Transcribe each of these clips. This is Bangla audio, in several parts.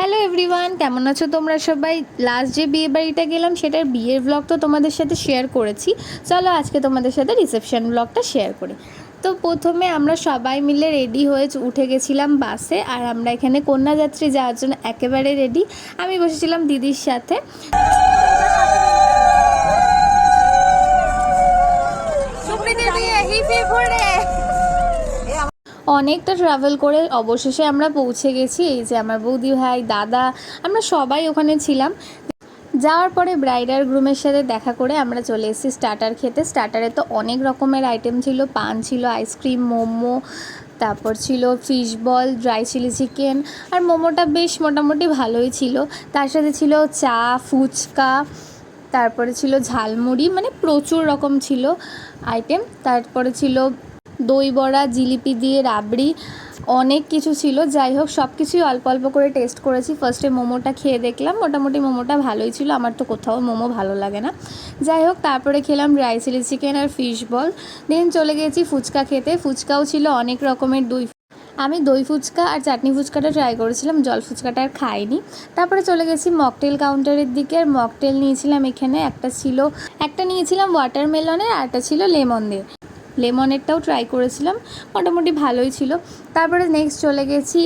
হ্যালো এভরিওয়ান, কেমন আছো তোমরা সবাই? লাস্ট যে বিয়ে বাড়িটা গেলাম সেটার বিয়ের ব্লগ তো তোমাদের সাথে শেয়ার করেছি। চলো আজকে তোমাদের সাথে রিসেপশন ব্লগটা শেয়ার করি। তো প্রথমে আমরা সবাই মিলে রেডি হয়ে উঠে গেছিলাম বাসে, আর আমরা এখানে কন্যাযাত্রী যাওয়ার জন্য একেবারে রেডি। আমি বসেছিলাম দিদির সাথে। অনেকটা ট্রাভেল করে অবশেষে আমরা পৌঁছে গেছি। এই যে আমার বৌদি ভাই, দাদা, আমরা সবাই ওখানে ছিলাম। যাওয়ার পরে ব্রাইড আর গ্রুমের সাথে দেখা করে আমরা চলে এসেছি স্টার্টার খেতে। স্টার্টারে তো অনেক রকমের আইটেম ছিল, পান ছিল, আইসক্রিম, মোমো, তারপর ছিল fish ball, dry chilli chicken, আর মোমোটা বেশ মোটামুটি ভালোই ছিল। তার সাথে ছিল চা, ফুচকা, তারপরে ছিল ঝালমুড়ি, মানে প্রচুর রকম ছিল আইটেম। তারপরে ছিল দই বড়া, জিলিপি দিয়ে রাবড়ি, অনেক কিছু ছিল। যাই হোক, সব কিছুই অল্প অল্প করে টেস্ট করেছি। ফার্স্টে মোমোটা খেয়ে দেখলাম, মোটামুটি মোমোটা ভালোই ছিল। আমার তো কোথাও মোমো ভালো লাগে না। যাই হোক, তারপরে খেলাম ড্রাই চিলি চিকেন আর ফিশ বল। দেন চলে গেছি ফুচকা খেতে। ফুচকাও ছিল অনেক রকমের। আমি দই ফুচকা আর চাটনি ফুচকাটা ট্রাই করেছিলাম, জল ফুচকাটা আর খাইনি। তারপরে চলে গেছি মকটেল কাউন্টারের দিকে। আর মকটেল নিয়েছিলাম এখানে, একটা নিয়েছিলাম ওয়াটারমেলনের, আর একটা ছিল লেমনের। লেমনেরটাও ট্রাই করেছিলাম, মোটামুটি ভালোই ছিল। তারপরে নেক্সট চলে গেছি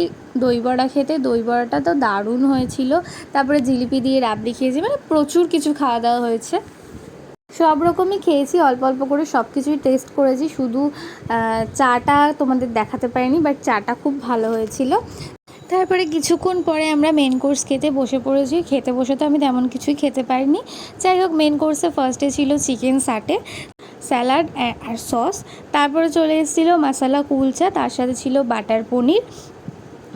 দই বড়া খেতে। দই বড়াটা তো দারুণ হয়েছিল। তারপরে জিলিপি দিয়ে রাবড়ি খেয়েছি, মানে প্রচুর কিছু খাওয়া দাওয়া হয়েছে। সব রকমই খেয়েছি, অল্প অল্প করে সব কিছুই টেস্ট করেছি। শুধু চাটা তোমাদের দেখাতে পারিনি, বাট চাটা খুব ভালো হয়েছিল। তারপরে কিছুক্ষণ পরে আমরা মেন কোর্স খেতে বসে পড়েছি। খেতে বসে তো আমি তেমন কিছুই খেতে পারিনি। যাই হোক, মেন কোর্সে ফার্স্টে ছিল চিকেন সাটে, স্যালাড আর সস। তারপরে চলে এসেছিলো মশলা কুলচা, তার সাথে ছিল বাটার পনির।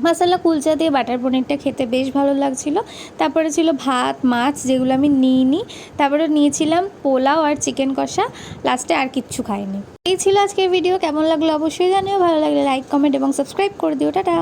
মশলা কুলচা দিয়ে বাটার পনিরটা খেতে বেশ ভালো লাগছিলো। তারপরে ছিল ভাত, মাছ, যেগুলো আমি নিইনি। তারপরে নিয়েছিলাম পোলাও আর চিকেন কষা। লাস্টে আর কিচ্ছু খাইনি। এই ছিল আজকের ভিডিও। কেমন লাগলো অবশ্যই জানিও। ভালো লাগলে লাইক, কমেন্ট এবং সাবস্ক্রাইব করে দিও। টাটা।